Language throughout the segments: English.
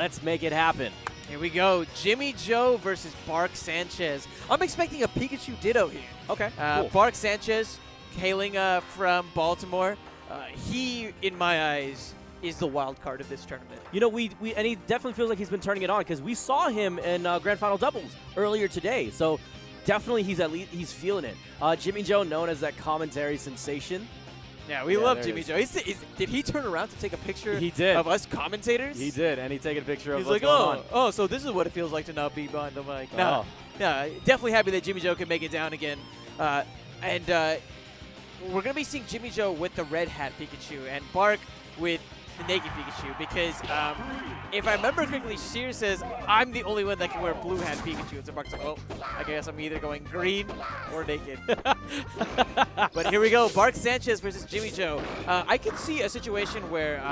Let's make it happen. Here we go. JimmyJoe versus BarkSanchez. I'm expecting a Pikachu Ditto here. Okay, cool. BarkSanchez, hailing from Baltimore. He, in my eyes, is the wild card of this tournament. You know, and he definitely feels like he's been turning it on because we saw him in Grand Final Doubles earlier today. So definitely he's feeling it. JimmyJoe, known as that commentary sensation. Yeah, we love JimmyJoe. Did he turn around to take a picture of us commentators? He did, and he took a picture of He's what's like, going on. Oh, so this is what it feels like to not be behind the mic. No, definitely happy that JimmyJoe can make it down again. And we're going to be seeing JimmyJoe with the red hat Pikachu and Bark with the naked Pikachu because if I remember correctly, Sheer says, I'm the only one that can wear blue hat Pikachu. And so Bark's like, well, I guess I'm either going green or naked. But here we go, BarkSanchez versus JimmyJoe. I could see a situation where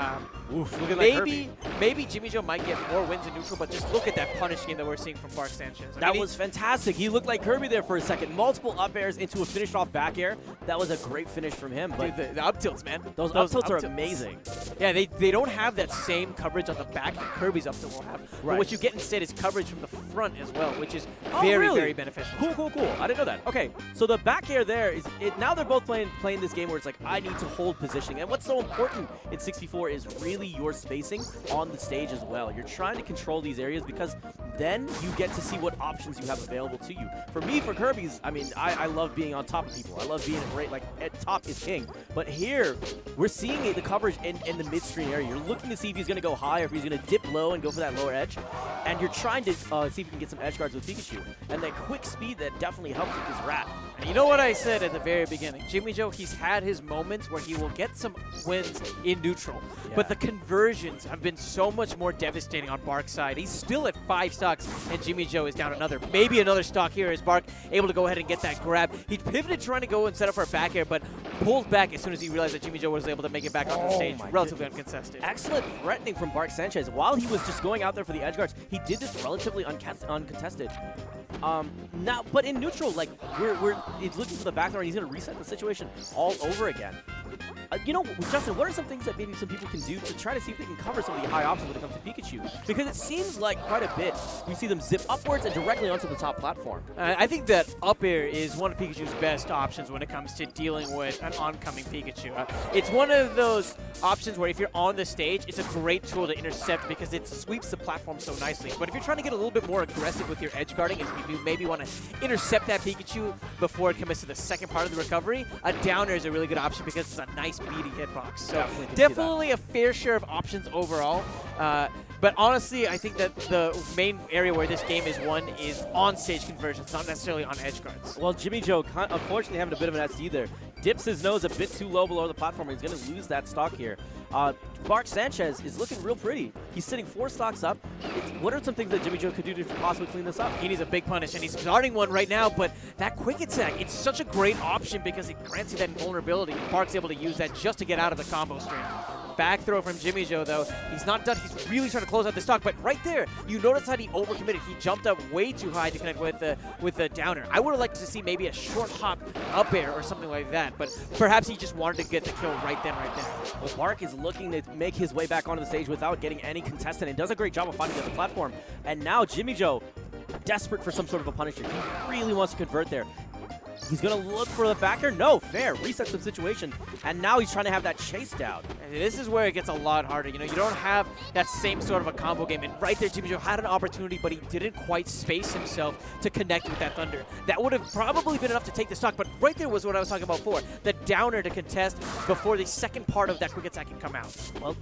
look at maybe JimmyJoe might get more wins in neutral, but just look at that punish game that we're seeing from BarkSanchez. That was fantastic. He looked like Kirby there for a second. Multiple up airs into a finished off back air. That was a great finish from him. But dude, the up tilts, man. Those up tilts are amazing. Yeah, they don't have that same coverage on the back that Kirby's up tilt will have. Right. But what you get instead is coverage from the front as well, which is very beneficial. Cool. I didn't know that. Okay, so the back air there is it. Now they're both playing this game where it's like I need to hold positioning, and what's so important in 64 is really your spacing on the stage as well. You're trying to control these areas because then you get to see what options you have available to you. For me, for Kirby's, I mean, I love being on top of people. I love being at top is king. But here, we're seeing the coverage in the mid-screen area. You're looking to see if he's going to go high or if he's going to dip low and go for that lower edge. And you're trying to see if you can get some edge guards with Pikachu. And that quick speed that definitely helps with this rat. And you know what I said at the very beginning? JimmyJoe, he's had his moments where he will get some wins in neutral. Yeah. But the conversions have been so much more devastating on Bark's side. He's still at 5 stocks, and JimmyJoe is down another. Maybe another stock here as Bark able to go ahead and get that grab. He pivoted trying to go and set up for a back air, but pulled back as soon as he realized that JimmyJoe was able to make it back on the stage relatively uncontested. Excellent threatening from BarkSanchez. While he was just going out there for the edge guards, he did this relatively uncontested. Now, but in neutral, like he's looking for the back door and he's going to reset the situation all over again. You know, Justin, what are some things that maybe some people can do to try to see if they can cover some of the high options when it comes to Pikachu? Because it seems like quite a bit we see them zip upwards and directly onto the top platform. I think that up air is one of Pikachu's best options when it comes to dealing with an oncoming Pikachu. It's one of those options where if you're on the stage, it's a great tool to intercept because it sweeps the platform so nicely. But if you're trying to get a little bit more aggressive with your edge guarding and you maybe want to intercept that Pikachu before it commits to the second part of the recovery, a downer is a really good option because it's a nice meaty hitbox. So definitely a fair share of options overall. But honestly, I think that the main area where this game is won is on-stage conversions, not necessarily on edge guards. Well, JimmyJoe, unfortunately, having a bit of an SD there. Dips his nose a bit too low below the platform. He's going to lose that stock here. BarkSanchez is looking real pretty. He's sitting 4 stocks up. What are some things that JimmyJoe could do to possibly clean this up? He needs a big punish, and he's starting one right now, but that quick attack, it's such a great option because it grants you that invulnerability. Bark's able to use that just to get out of the combo stream. Back throw from JimmyJoe, though. He's not done. He's really trying to close out the stock, but right there, you notice how he overcommitted. He jumped up way too high to connect with the downer. I would have liked to see maybe a short hop up air or something like that, but perhaps he just wanted to get the kill right then, right there. Well, Bark is looking to make his way back onto the stage without getting any contestant and does a great job of finding the platform. And now JimmyJoe, desperate for some sort of a punisher. He really wants to convert there. He's going to look for the backer. No, fair. Resets the situation. And now he's trying to have that chase down. And this is where it gets a lot harder. You know, you don't have that same sort of a combo game. And right there, JimmyJoe had an opportunity, but he didn't quite space himself to connect with that Thunder. That would have probably been enough to take the stock. But right there was what I was talking about before. The downer to contest before the second part of that quick attack can come out. Well,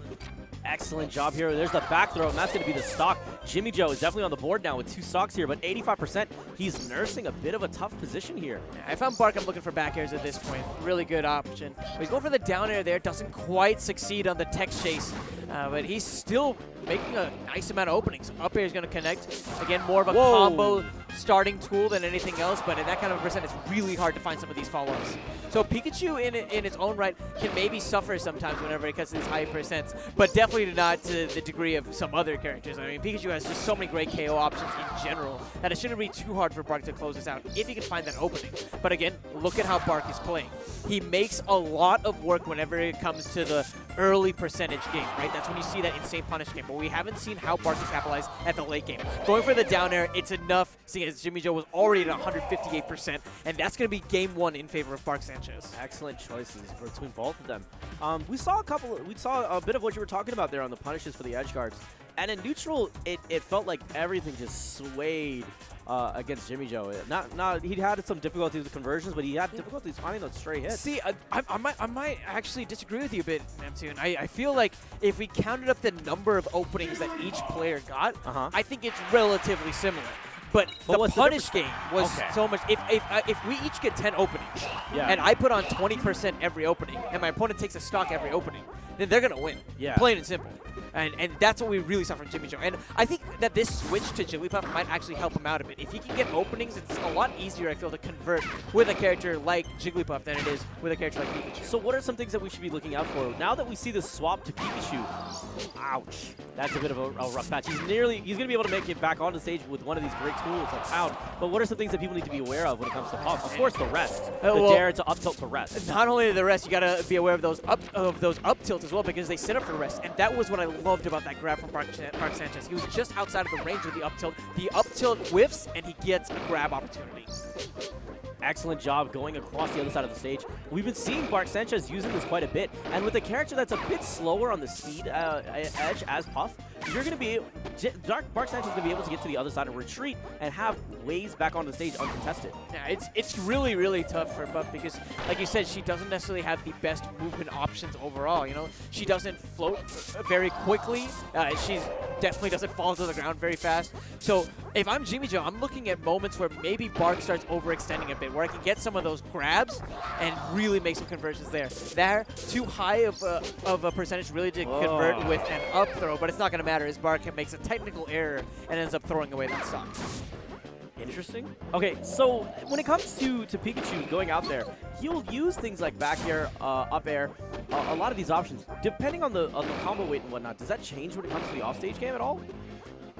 excellent job here. There's the back throw, and that's going to be the stock. JimmyJoe is definitely on the board now with 2 stocks here, but 85%. He's nursing a bit of a tough position here. Yeah, if I'm Bark, I'm looking for back airs at this point. Really good option. But he's going for the down air there. Doesn't quite succeed on the tech chase, but he's still making a nice amount of openings. Up air is going to connect. Again, more of a combo starting tool than anything else, but at that kind of percent, it's really hard to find some of these follow-ups. So Pikachu in its own right can maybe suffer sometimes whenever it gets to these high percents, but definitely not to the degree of some other characters. I mean, Pikachu has just so many great KO options in general that it shouldn't be too hard for Bark to close this out if he can find that opening. But again, look at how Bark is playing. He makes a lot of work whenever it comes to the early percentage game, right? That's when you see that insane punish game, but we haven't seen how Bark can capitalize at the late game. Going for the down air, it's enough, seeing as JimmyJoe was already at 158%, and that's going to be game 1 in favor of BarkSanchez. Excellent choices between both of them. We saw a bit of what you were talking about there on the punishes for the edge guards. And in neutral, it felt like everything just swayed against JimmyJoe. He had some difficulties with conversions, but he had difficulties finding those stray hits. See, I might actually disagree with you a bit, Namsoon. I feel like if we counted up the number of openings that each player got, I think it's relatively similar. But the punish game was so much. If we each get 10 openings, and I put on 20% every opening, and my opponent takes a stock every opening, then they're gonna win. Plain and simple. And that's what we really saw from JimmyJoe. And I think that this switch to Jigglypuff might actually help him out a bit. If he can get openings, it's a lot easier, I feel, to convert with a character like Jigglypuff than it is with a character like Pikachu. So what are some things that we should be looking out for? Now that we see the swap to Pikachu, ouch, that's a bit of a rough patch. He's going to be able to make it back on the stage with one of these great tools like Pound. But what are some things that people need to be aware of when it comes to Puff? Of course, the rest. The dare to up tilt to rest. Not only the rest, you got to be aware of those up tilts as well, because they set up for rest. And that was what I loved about that grab from BarkSanchez. He was just outside of the range with the up tilt. The up tilt whiffs, and he gets a grab opportunity. Excellent job going across the other side of the stage. We've been seeing BarkSanchez using this quite a bit, and with a character that's a bit slower on the speed edge as Puff, you're going to be BarkSanchez is going to be able to get to the other side and retreat and have ways back on the stage uncontested. Yeah, it's really, really tough for Puff because, like you said, she doesn't necessarily have the best movement options overall. You know, she doesn't float very quickly. She definitely doesn't fall to the ground very fast. So if I'm JimmyJoe, I'm looking at moments where maybe Bark starts overextending a bit, where I can get some of those grabs and really make some conversions there. They're too high of a percentage really to convert with an up throw, but it's not going to matter as Bark makes a technical error and ends up throwing away that stock. Interesting. Okay, so when it comes to Pikachu going out there, he'll use things like back air, up air, a lot of these options. Depending on the combo weight and whatnot, does that change when it comes to the offstage game at all?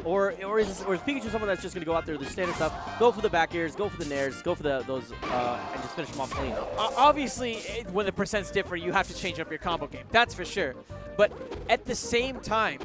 Or is Pikachu someone that's just going to go out there, the standard stuff, go for the back airs, go for the nairs, go for those, and just finish them off clean? Obviously, when the percents differ, you have to change up your combo game. That's for sure. But at the same time,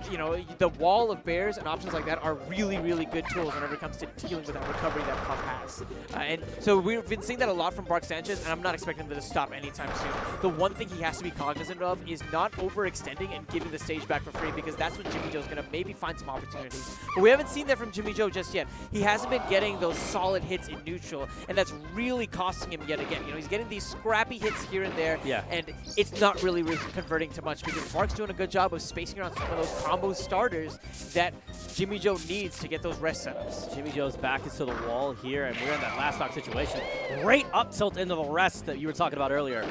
you know, the wall of bears and options like that are really, really good tools whenever it comes to dealing with that recovery that Puff has. And so we've been seeing that a lot from BarkSanchez, and I'm not expecting them to stop anytime soon. The one thing he has to be cognizant of is not overextending and giving the stage back for free, because that's when JimmyJoe's going to maybe find some opportunities. But we haven't seen that from JimmyJoe just yet. He hasn't been getting those solid hits in neutral, and that's really costing him yet again. You know, he's getting these scrappy hits here and there, and it's not really converting to much, because Bark's doing a good job of spacing around some of those combo starters that JimmyJoe needs to get those rest setups. JimmyJoe's back is to the wall here, and we're in that last stock situation. Great up tilt into the rest that you were talking about earlier.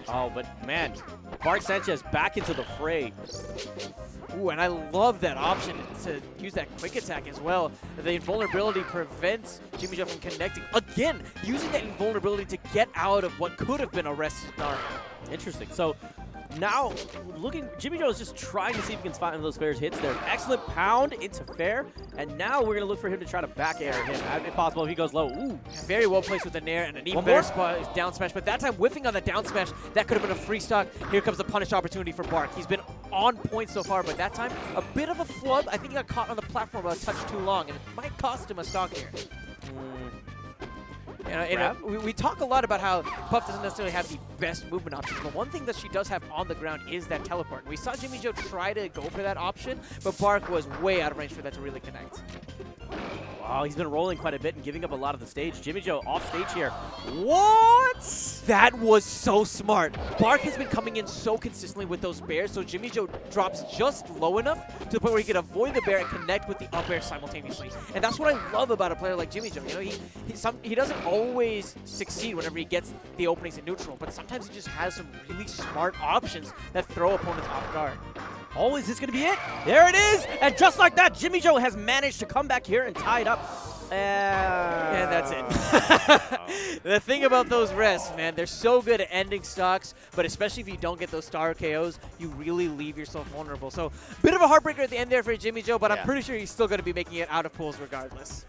Oh, but man, BarkSanchez back into the fray. Ooh, and I love that option to use that quick attack as well. The invulnerability prevents JimmyJoe from connecting. Again, using that invulnerability to get out of what could have been a rest scenario. Interesting. So now, JimmyJoe is just trying to see if he can find those fair hits there. Excellent pound into fair, and now we're going to look for him to try to back air him. If possible, if he goes low. Ooh. Very well placed with the nair, and an even better spot is down smash, but that time whiffing on the down smash, that could have been a free stock. Here comes the punish opportunity for Bark. He's been on point so far, but that time, a bit of a flub. I think he got caught on the platform a touch too long, and it might cost him a stock here. We talk a lot about how Puff doesn't necessarily have the best movement options, but one thing that she does have on the ground is that teleport. We saw JimmyJoe try to go for that option, but Bark was way out of range for that to really connect. Wow, he's been rolling quite a bit and giving up a lot of the stage. JimmyJoe off stage here. What? That was so smart. Bark has been coming in so consistently with those bears, so JimmyJoe drops just low enough to the point where he can avoid the bear and connect with the up air simultaneously. And that's what I love about a player like JimmyJoe. You know, he doesn't always succeed whenever he gets the openings in neutral, but sometimes he just has some really smart options that throw opponents off guard. Oh, is this going to be it? There it is! And just like that, JimmyJoe has managed to come back here and tie it up. And that's it. The thing about those rests, man, they're so good at ending stocks, but especially if you don't get those star KOs, you really leave yourself vulnerable. So, bit of a heartbreaker at the end there for JimmyJoe, but I'm pretty sure he's still going to be making it out of pools regardless.